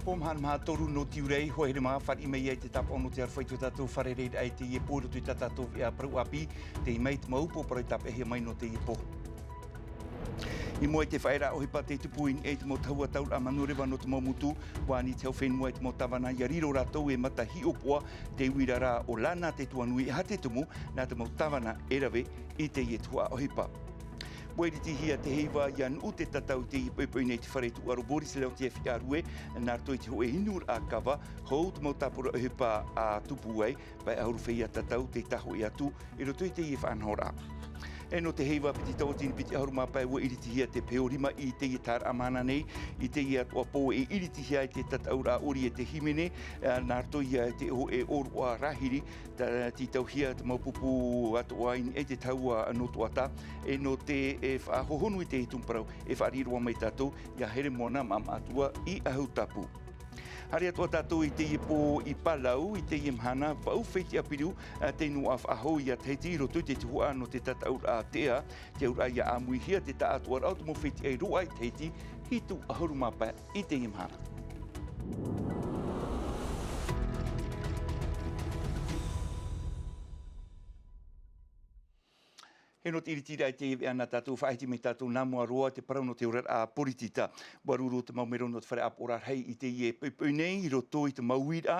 O maha toru no tiurai ho here maha whari mei ai te tapa ono te arwhaitu tātou wharereid ai te ieporo tui tātou e a prau api te i mei te maupo paroi tapa e mai no te iepo. I moe te whaera ohi pa te tupuin e te mo taua taur a manurewa no te maumutu wani te au whenua e te mo tawana i ariro rātou e mata hi opoa te uirara o lana te tuanui ha te tumu nā te mo tawana e rawe i te ietua ohi pa. Moeri ti hia te heiwa ian u te tatau te ipoipoi nei te wharetu aro Boris leo te whiarue nā toi te hoe inur a kawa hou te mau tapura ohi pa a tupu ai pai auru whea tatau te taho i atu i roto i te i whanhora. E no te heiwa piti tawatini piti auru mapai ua iriti hia te peorima i te i tar amana nei i te i atua pō e iriti hia i te tataura ori e te himene nā rato ia te ho e oru a rahiri ti tau hia te maupupu atua in e te taua no tuata e no te e whahohonu i te hitumparau e wharirua mai tātou ia here mona mama atua i ahu tapu. Hari atua tātou i te iepo i palau, i te mahana, wau wheiti apiru, te nu af aho i a te tiro tui te tuhua no te tataura a tea, te ura i a amuihia te ta atua rau te mo wheiti ai roa i teiti, hitu ahuru mapa i te mahana. He no te iritira i te ewe ana tātou whaiti me tātou nāmua roa te parau no te urar a poritita. Waruru te maumero no te whare aporar hei i te ie peupeu nei, i roto i te mauira,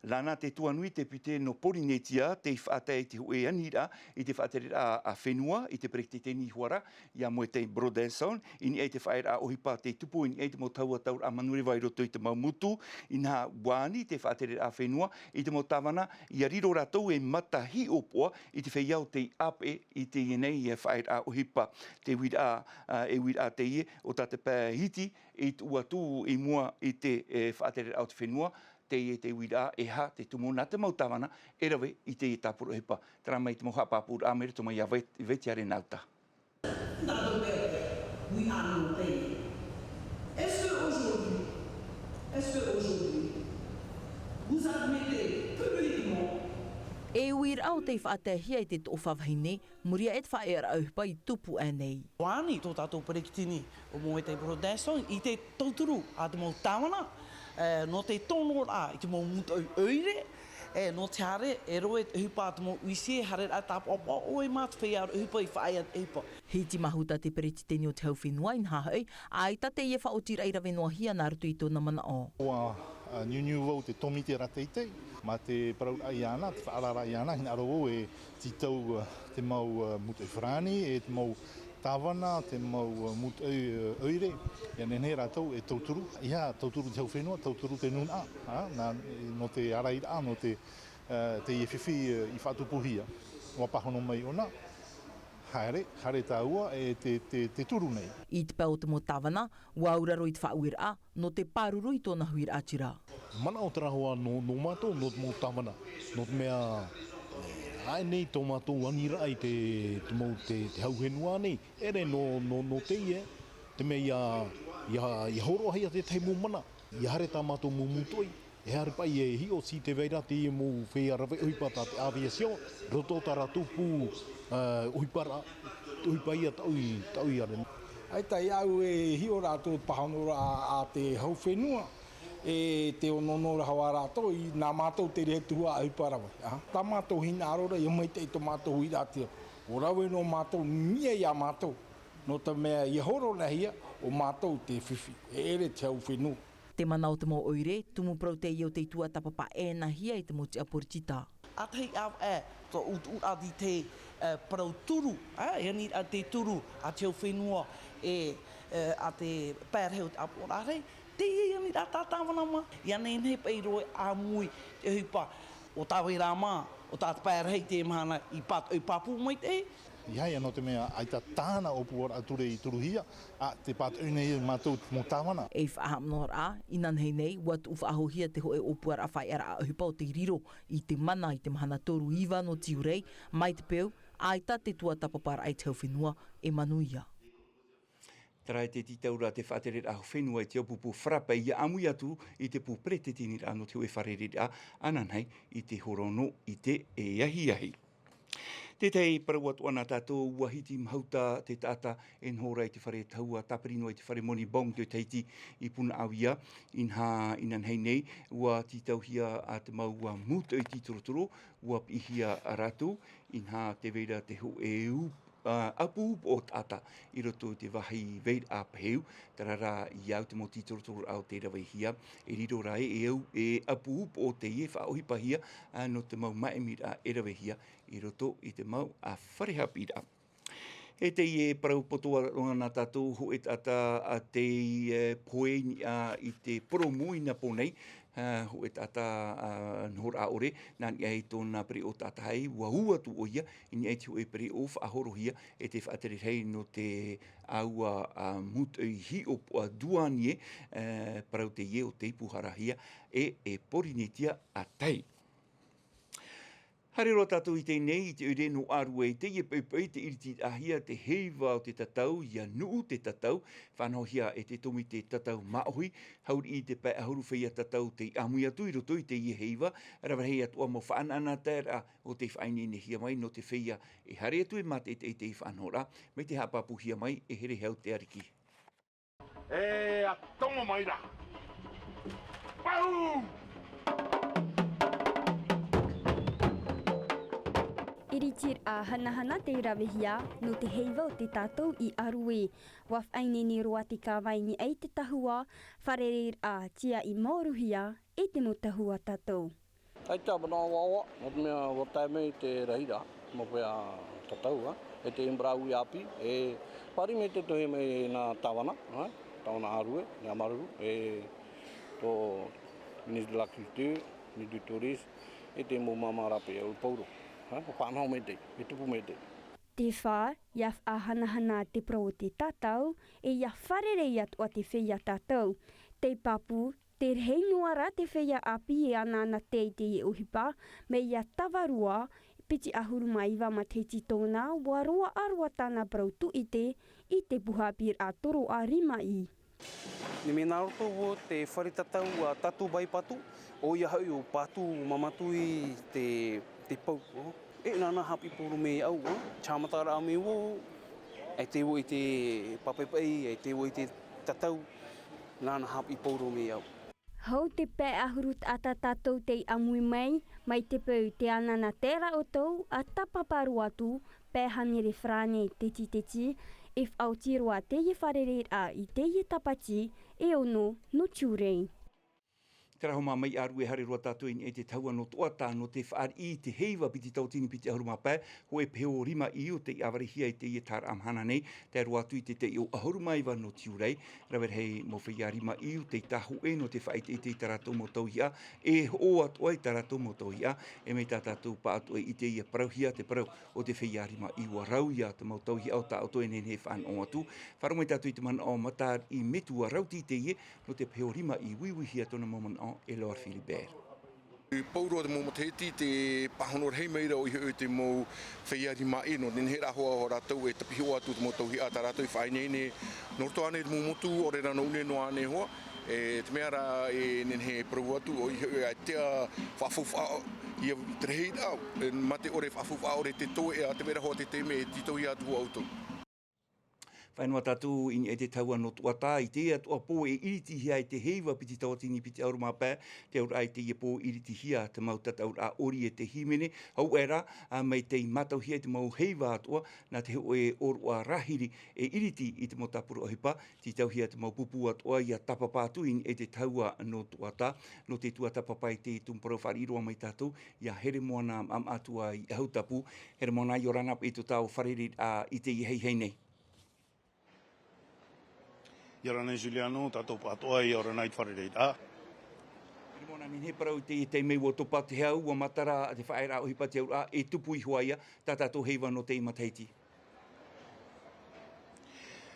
lana te tuanui te pite no Polinetia, te whaatai te hoe anira, i te whaatere a whenua, i te prekte te ni huara, ia moe te Brodenson, i ni e te whaera a ohipa te tupu, i ni e te mo taua taur a manurewa i roto i te maumutu, i nā wāni te whaatere a whenua, i te mo tawana, i a riro rātou e matahi opoa, i te wheiau te ape, i te ienei, e whaer a ohipa te wira e wira te ie o tate pēhiti i tua tū i mua i te whaatere au te whenua te ie te wira e ha te tumu nā te mautawana e rawe i te i tāpura ohipa. Tara mai te moha pāpura a mere tuma i a vetiare nauta. Oui, à nos pays. Est-ce qu'aujourd'hui, vous admettez publiquement e uir au te whaatehia i te tō whawhine, muria e te whaera aupa i tupu anei. Wāni tō tātou parekitini o moe te Brodenson i te tauturu a te mau tāwana, no te tono a i te mau mutu oire, no te hare e roe te hupa te mau uisie, hare a tāpa opa o e māt whea hupa i whaia te hupa. Hiti mahuta te peretiteni o te hauwhenua in hahau, ai ta te ie whaotira i rawe noa hia nā rutu i tōna mana o. Niu wau te tomi te rateitei, ma te parau ai ana, te whaarara ai ana, hina arowo e titau te mau mutu whrani, e te mau tāwana, te mau mutu oire, ia nene rātou e tauturu. Ia, tauturu te hauwhenua, tauturu te nuna, no te araira, no te iewhiwhi i whaatupuhia. Wa pahono mai ona. Haere tā ua e te turu nei. I te pau te mo tawana, wauraro i te whauira, no te pāruru i tōna huira atira. Mana o te rahoa no mātou, no te mo tawana. No te mea, ai nei tō mātou anira ai te hauhenua nei. Ere no te ie, te mea ia horo hai a te teimu mana. Ia hare tā mātou mumutoi. E hare pai e hi o si te veira te ie mō whea rawe uipata te aviation, roto tara tupu uipa ia tau i are. Ai tai au e hi o rātou pahanora a te hauwhenua, e te ononora hawa rātou i nā mātou te rehetua a uparawa. Tā mātou hina arora i mai te i tō mātou hui rātia. O rawe no mātou mia i a mātou, no ta mea i horo na hia o mātou te whiwhi, e ere te hauwhenua. Te manau te mo oire, tumu prau te iau te tua tapapa e na hia i te mo te aporitita. A tei au tō adi te parau turu, yani a te turu a te whenua a te pērheo te aporare, te yani a tātāwana ma, yani nei pei roe a mui te hupa o tāwei rā mā, o tāta pērhei te mahana i papu mai te. Ia no te mea ai tā tāna opuara ature i turuhia, a te pāt unei mātou mō tāwana. E whahamnor a, inan hei nei, wat uwhaahohia te hoe opuara a whaiara a hupa o te riro i te mana i te mahana toru iwa no tiurai, mai te peu, ai tā te tua tapapara ai te hauwhenua e manuia. Tara te titaura te whaatere a whenua i te opupu whrapa i amui atu i te pu pretetini rā no te hoe wharere a ananhei i te horono i te e ahi ahi. Te tei parawat wana tātou wahiti mhauta te tata en horai te whare taua taparino i te whare moni bong te teiti i puna awia inan hei nei ua titau hia a te maua muta i titorotoro ua pihia a ratu te veira te ho e apu o tata i roto te wahi veid a paheu tarara i au te mo titorotoro au te rawe hia e riro rai e apu o te ie whaohi pahia no te mau maemira e rawe hia i roto i te mau a wharehapira. E te ie parau potoa ngā tātou ho e tata a te poeni i te poromoina ponei ho e tata nhor a ore nā ni ai tōna peri o tata hei ua ua tu oia i ni ai te ho e peri o whaahorohia e te whaatere hei no te aua mutui hi o duanie parau te ie o te ipuharahia e porinitia a tei. Hare roa tātou i te nei, i te ureno arue, te ie peupei, te iriti ahia, te heiva o te tatau, ia nuu te tatau, whanau hia e te tomi te tatau maohi, hauri i te pai ahuru whia tatau te amui atu i roto i te ie heiva, rawahei atua mo whaanana tēra o te whainene hia mai no te whia e hare atu e mate te whanora, me te hapapu hia mai e here hau te ariki. E a tonga mai ra. Pau! Iritir a hanahana te rawehia no te heiva o te tātou i arue. Waf aineni roa te kāwai ni ei te tahua, wharerir a tia i mauruhia e te mo tahua tātou. Ai tā mana wawa, o te mea o tai mei te rahira, mo pia tātou, e te imbrau i api, e pari me te tohe mei nā tawana, tawana arue, nā maruru, e tō Ministre de la Culture, Ministre du Tourisme, e te mo mamarape o Pauro. Whanau me te, e tupu me te. Te whā, iaf a hanahana te pro o te tātou, e ia wharerei atua te whia tātou. Te papu, te rei nuara te whia api e anana te i te i uhipa, me ia tawarua, piti ahuru mai iwa ma te titona, wa roa arua tāna brautu i te puhapir a toro a rima i. Ni me nā roto o te wharetatau a tatu bai patu, o ia hau o patu mamatu i te pau. E nāna hapi poro me au, chamatara me wo, e te wo i te papepai, e te wo i te tatau, nāna hapi poro me au. Hau te pē ahurut ata tātou te amui mai te pau te anana tēra o tau, a tapaparu atu, pē hanere frane te titi, e whautiroa te ie wharerer a i te ie tapati, e ono no tiurai. Te raho mā mai aru e hare roa tātou e te taua no toata no te whaar i te heiva piti tautini piti ahuru mā pē, ho e peo rima i o te awarehia i te i tāra amhana nei, te roa atu i te o ahuru maiwa no tiurai, rawer hei mo whia rima i o te tahu e no te whaite i te taratou mo tauhia, e o atua i taratou mo tauhia, e mei tātou pa atua i te i parauhia te parau o te whia rima i o rau ia te mo tauhia o tā atua e nene whaan o atu, wharamai tātou i te man o matar i metua rauti i te i, no te peo rima i wiwihia tona moman o e loar Philibert. Pauro te mo mateti te pahonor hei meira o i te mo whaiari mai no nen hera hoa o rātou e tapiho atu te mo tauhi a tā rātou i whainene norto ane te mo motu o re rano une no ane hoa e te mea rā e nen he parau atu o i a tea whafuwha i a te rehei au mate ore whafuwha o re te toe a te mera hoa te teme e titohi atu o auto. Whainua tātou i e te taua no tuatā i te atua pō e iriti hia i te heiva piti tawatini piti auru mā pē, te aura ai te ia pō iriti hia te mau tatau a ori e te himene, hau era mai te matau hia i te mau heiva atua, nā te ho e orua rahiri e iriti i te mau tapuru ohipa, ti tau hia te mau pupu atua i a tapapātu i e te taua no tuatā, no te tua tapapai te tumparau whariroa mai tātou, i a here moana am atua i hautapu, here moana i oranap i tu tau wharerit i te i hei hei nei. Ia rana Juliano, tātou pātoa i ora nai wharereit a. Mona ni he parau te mei o topa te hau, ua matara te whaera o hipa te aura, e tupu i huaia, tā tātou heiva no te imateiti.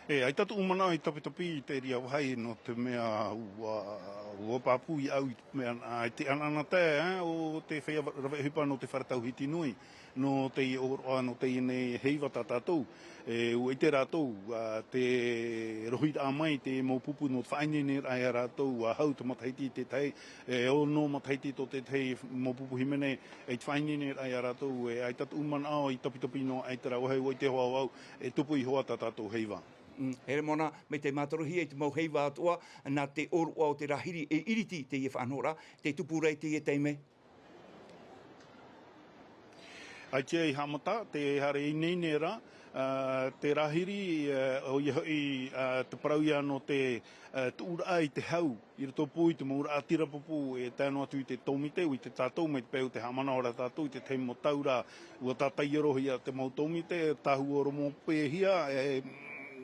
Ai tatu umana i topi te ria wahai no te mea ua papu i au i mea ai te anana te o te whea rawe hipa no te wharatau hiti nui no te i oroa no te i nei heiva tātou ua i te rātou te rohira a mai te maupupu no te whainene ai a rātou hau te mataiti te tei o no mataiti to te tei maupupu himene e te whainene ai a rātou ai tatu umana au i topi no ai te rauhei o i te hoa au tupu i hoa tātou heiva. Here mona, me te mātarohi e te mau heiva atua, nā te orua o te rahiri e iriti te ie whanora, te tupurei te ie teime. Ai te i hamata, te hare i neinera, te rahiri o i te parauia no te tiurai te hau, i rato pui te maura atira pupu e tēnu atu i te tomite, i te tātou, me te pēu te hamana ora tātou, i te teimo taura, ua tātai arohi a te mau tomite, tahu oro mō pēhia,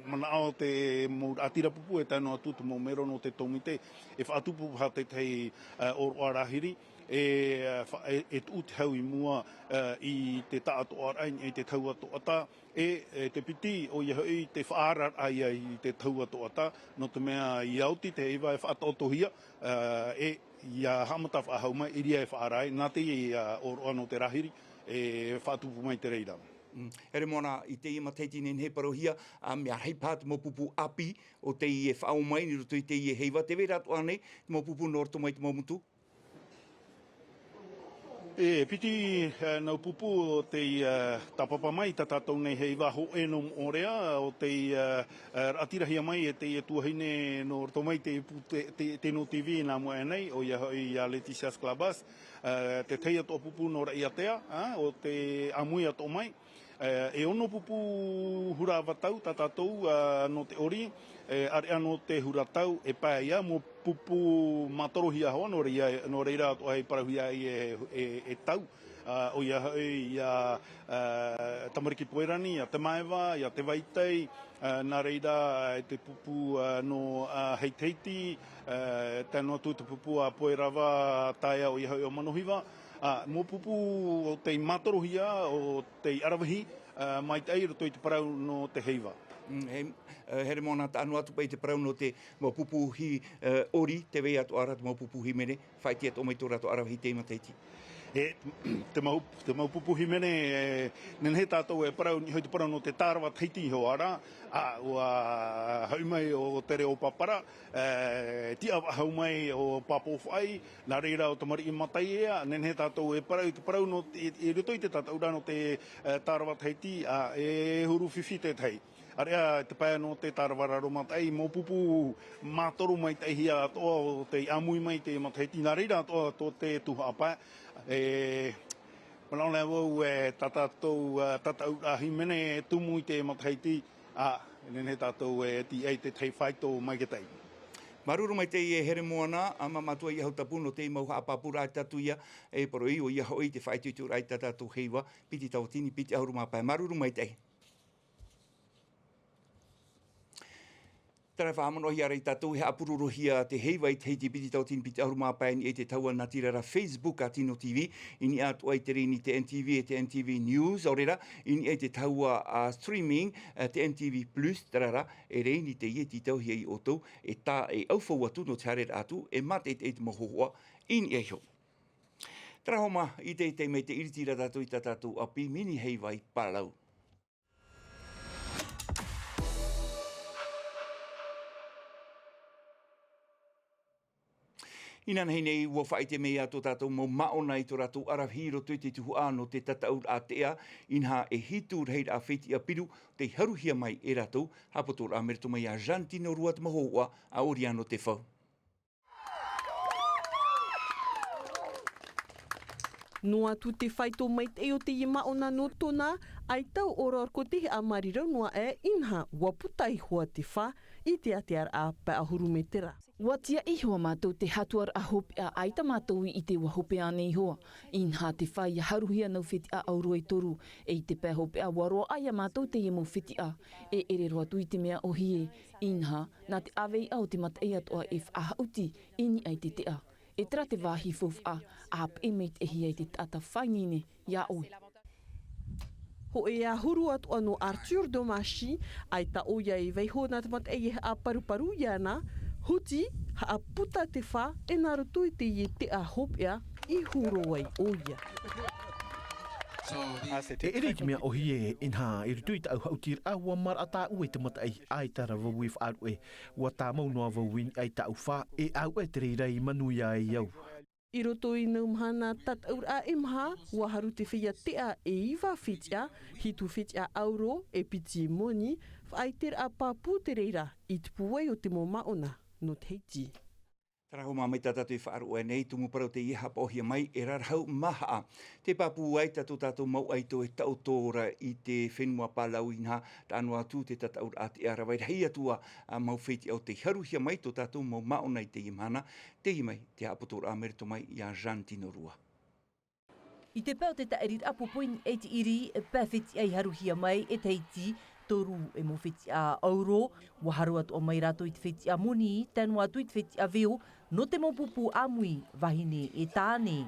mana ao te maura atira pupu e tēnu atu te mau mero no te tomite, e whaatupu ha te tei oroa rahiri, e ut hau i mua i te taato arain e te tauato ata te piti o i te whaarar ai i te tauato ata no te mea i auti te iwa e whaatotohia ia hamata whahau mai iria e whaarai nā te i oroa no te rahiri e whaatupu mai te reira. Here mona i te ima teiti nen he parohia, mea hei pāt mō pupu api o te i e whao mai ni roto i te i e heiva. Te wera atu ane, mō pupu norto mai te mō mutu? Piti nau pupu o te tapapa mai, ta tātou nei hei waho e no orea, o te atirahia mai e te tuahine no roto mai te no TV nā mua nei, o ia Letitia's Clubhouse, te teia tō pupu no rai atea, o te amui ato mai, e ono pupu hura watau, ta tātou no te ori, are ano te huratau e pai ia mo pupu matorohia hoa no reira ato ai parahia e tau o ia tamariki poerani, ia te maewa, ia te waitei, nā reira te pupu no heiteiti, tēnā tū te pupu a poerawa taia o ia o manohiwa, mo pupu o te matorohia o te arawahi, mai te ai roto i te parau no te heiva. Here mona ta anu atu pai te parau no te maupupuhi ori, te wei atu ara te maupupuhi mene, whaiti atu o mai tōra atu arawahi te imateiti. Te maupupuhi mene, nen he tātou e parau, ni hoi te parau no te tārawa teiti ho ara, ua hau mai o te reo papara, tia hau mai o papo whai, nā reira o te mari i matai ea, nen he tātou e parau, te parau no, e rito i te tātou rano te tārawa teiti, e huru whiwhi te tei. Area te paia no te tārawara matai, mō pupu mātoru mai te hia atoa o te amui mai te matahiti. Nā reira atoa tō te tuha apai. Malauna wau tātou ahi mene tumu i te matahiti. Nene tātou ti ei te tei whaito mai ke tei. Maruru mai te i e here moana, ama matua i hau tapu no te i mauha apapura ai tatu ia, e paro i o ia hoi te whaito i tūrai tātou heiwa, piti tau tini, piti ahuru mapai. Maruru mai te. Tara whaamanohi ara i tātou he apururohia te heiwa i te heiti piti tau tini piti ahuru māpaini e te taua nā tirara Facebook a Tino TV. Ini atu ai te rini te NTV e te NTV News aurera. Ini ai te taua streaming te NTV Plus tarara. E reini te ie titau hia i otou. E tā e aufau atu no te harer atu. E mate e te mohohoa. Ini e ho. Tara homa i te mei te iritira tātou i tātou api mini heiwa i paralau. Ina nei nei ua whaite mei ato tātou mo maona i tō rātou arawhiro tui te tuhu āno te tataur a tea inha e hitu rei a whiti a piru te haruhia mai e rātou hapotor a merito mai a Jantino Ruat Mahoua a Oriano te whau. Noa tu te whaito mai te o te i maona no tōna, ai tau ora ko te a marirau noa e inha waputai hoa te wha i te atear a pa ahuru me tera. Watia i hoa mātou te hatuar a hope a aita mātou i te wahope ane i hoa. Inha te whai a haruhia nau whiti a auroi toru e i te pē hope a waro ai a mātou te iemo whiti a. E ere roa tui te mea o hie. Inha nā te awei au te mata e atoa e whaahauti ini ai te te a. E tera te wāhi fof a ap e meit e hiei te tata whainine ia oi. ho e a huru atu ano Arthur Domashi, ai ta oia e veiho nā tamat e a paru iana, huti ha a puta te wha e nā rutui te i te a hopea I huro ai oia. E ere ki mea ohi e inha I rutui ta au hautir a ua mar a tā ue te mata ai tara vau e whaaru e ua tā mau noa vau wini ai ta au wha e au e te reirei manui ai au. I roto I nau mahana tat aur a imha, ua haru te whia tea e iwa whitia, hitu whitia auro e piti moni, whaiter a pāpū te reira I te puai o te mō maona no te heiti. Tara ho mamai tātou I whaaru e nei, tumu parau te iha pohia mai e rarhau maha. Te papu ai tātou mau ai to e tau tōra I te whenua pālau inha, ta anua atu te tātou a te ara vai hei atua mau whiti au te haruhia mai to tātou mau maona I te imana, te imai te apotora a merito mai I a Jean Tino Rua. I te pau te taerit apopoini e te iri e pēwhiti ai haruhia mai e teiti, toru e mo whiti a auro, wa haru atu o mai rato I te whiti a moni, tēnu atu I te whiti a veo, no te mopupu amui, wahine e tāne.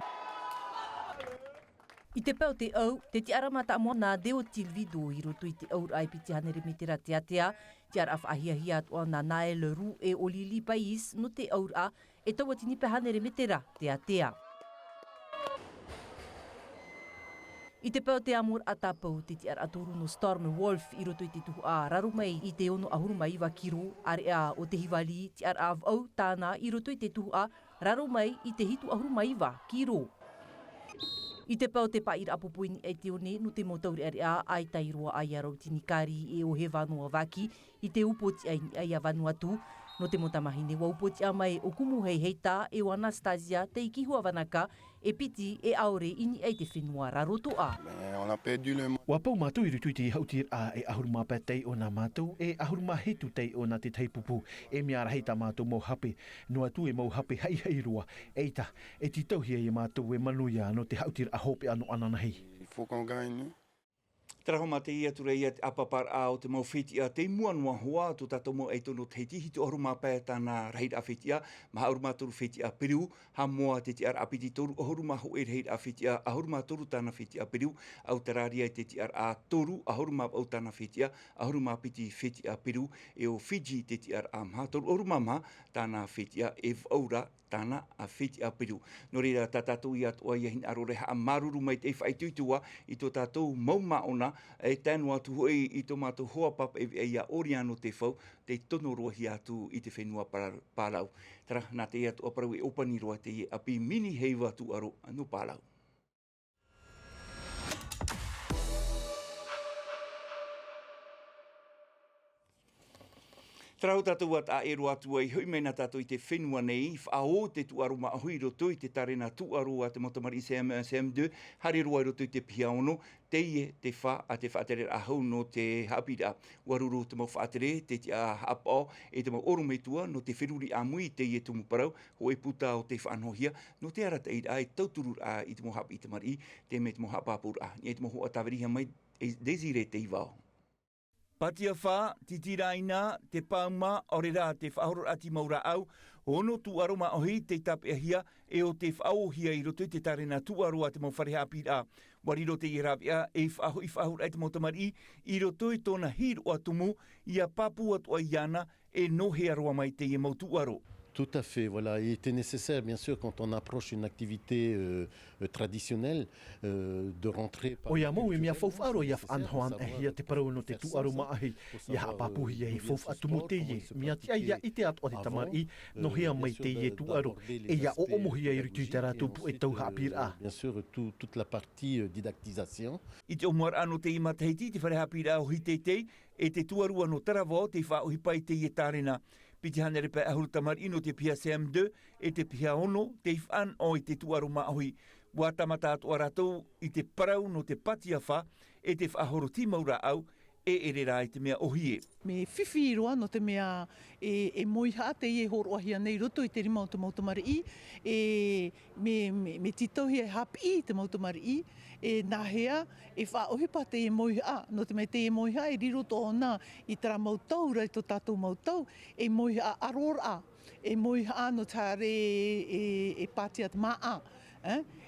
I te pau te au, te ti aramata mo nā deo tilvido I roto I te aur ai piti hanere me te rateatea, te ara whaahia atu o nā nae le ru e olili pais no te aur a, e taua tini pe hanere me te rateatea. I te pau te amur a tāpau te ti ar atoru no Storm Wolf I roto I te tuhu a raru mai I te ono ahuru mai wa kiro are a o te hiwali ti ar av au tāna I roto I te tuhu a raru mai I te hitu ahuru mai wa kiro. I te pau te paira apupuini e te one no te motauri are a ai tairoa ai arau tinikari e o he whanua waki I te upoti ai a Vanuatu no te motamahine wa upoti a mai o kumu hei heita e o Anastasia te ikihua wanaka e piti e aore ini ai te whenua raroto a. Wa pau mātou I rutui te hautir a e ahuruma pētei o nā mātou e ahuruma hetu tei o nā te teipupu e mea raheita mātou mau hape no atu e mau hape hei hei roa eita e ti tauhia I mātou e manuia no te hautir a hope ano ananahei. Tara homa te ia ture ia te apapar a o te mau whitia te muanua hoa to tātou mo e tono te heiti hito ahuruma pēr tāna rahid a whitia, maha ahuruma toru whitia periu, ha moa te te ar apiti toru ahuruma ho e rahid a whitia, ahuruma toru tāna whitia periu, au tararia te te ar a toru ahuruma au tāna whitia, ahuruma piti whitia periu, e o Fiji te te ar a maha toru ahuruma maha tāna whitia e vaura tāna a whitia periu. No reira tā tātou I atua ia hin arore ha maruru mai te whaituitua I tō tātou mau maona e tēnu atu hoi I tō mātou hoa papa e ia oriano te whau, te tono roa hi atu I te whenua pālau. Tara, nā te atua parau e opani roa te ia api mini heiva tu aro no pālau. Trau tātou at a ero atu ai hui mena tātou I te whenua nei, whaho te tuaruma ahui roto I te tarena tuarua te motamari CM2, hari roa roto I te piaono, te ie te wha a te whaatere a hau no te hapira. Waruru te mau whaatere, te te a hapao, e te mau orometua no te whiruri a mui te ie tumu parau, ho e puta o te whaanohia, no te ara te ira e tauturu a I te mo hapi te mari, te me te mo hapapur a, ni e te mo hoa taweriha mai, e desire te iwao. Patia wha, ti tiraina, te pauma, orera te whaoro ati maura au, hono tu aroma ohi te tape ahia, e o te whaohia I roto te tarena tu aroa te mau whareha pira. Wariro te irawia, e whaoro ai te motamari, I roto I tōna hir o atumu, I a papu atu a iana, e nohe aroa mai te I mau tu aro. Tout à fait, voilà. Il était nécessaire, bien sûr, quand on approche une activité traditionnelle, de rentrer par... O ia mau e mea whauwharo ia whanhoan e hia te parau no te tuaru maahi, ia hapapuhi e whauw atumu te ie, mea tia ia I te atu o te tamari, no hea mai te ie tuaru, e ia o omohi e rutu te rātupu e tau hapira. Bien sûr, toute la partie didactisation. I te omar ano te ima teiti, te whare hapira o hitei, e te tuaru ano tarawao, te whaohi pai te ie tarena. Piti hanere pe ahuru tamari ino te pia CM2 e te pia ono te whan o I te tuaru maahui. Wa tamata atu aratou I te parau no te patia wha e te whahoro timaura au e erera I te mea ohie. Me whiwhi roa no te mea e moiha te I e horoahia nei roto I te rima o te mautamari I, me titauhi e hapi I te mautamari I, e nahea e whaohipa te e moiha, no te mea te e moiha e riro tōna I tara mautau, rai tō tātou mautau, e moiha arora, e moiha no tāre e pātia te maa,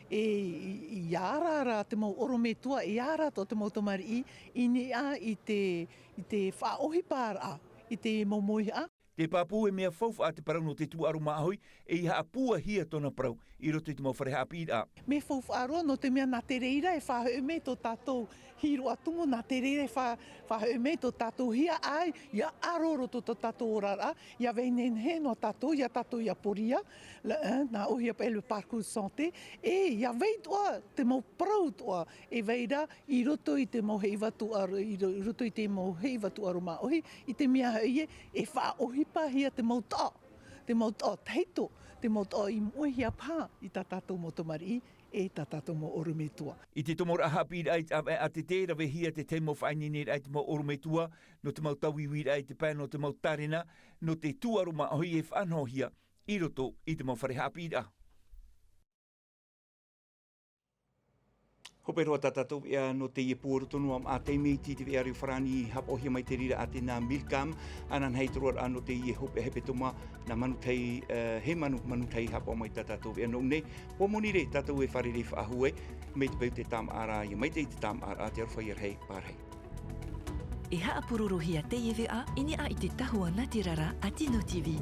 i ara te mau orometua, i ara to te mau tomari i ni a i te whaohi pāra, i te momoi a. Te papu e mea faufa a te parau no te tuaru maahoi e i haapua hia tona parau i roto i te mau whareha api a. Me faufa aroa no te mea nā te reira e whahau me tō tātou hiro atumu, nā te reira e whahau me tō tātou hia ai, ia aroro tō tātou orara, ia veinen he no tātou, ia tātou ia poria, nā ohia pēlu parkour santé, ia vei toa te mau parau toa, e veira i roto i te mau heiva tuaru, i roto i te mau heiva tuaru maohi, i te mea hauie e whaohi pahia te mau teito, te mau toa i muhia pā i tā tātou motomari e tā tātou mo orumetua. I te tomora hapi a te tēra vehia te te mau whainini ai te mau orumetua, no te mau tawiwira ai te pā, no te mau tarina, no te tuaru maohi e whanhohia i roto i te mau whareha api a. Hope roa tātou ia no te iepuoro tonu am a te meiti te vea riu wharani hap ohia mai te rira a te nā milkam anan hei toroa a no te ie hope hepe toma na manutei he manutei hap o mai tātou ia no ne pomoni re tātou e whare re whaahue mei te pau te tam ara ia mai te tam ara te arwhai ar hei pārhei. E haa purorohia te iewe a ini a i te tahua Natirara a Tino TV.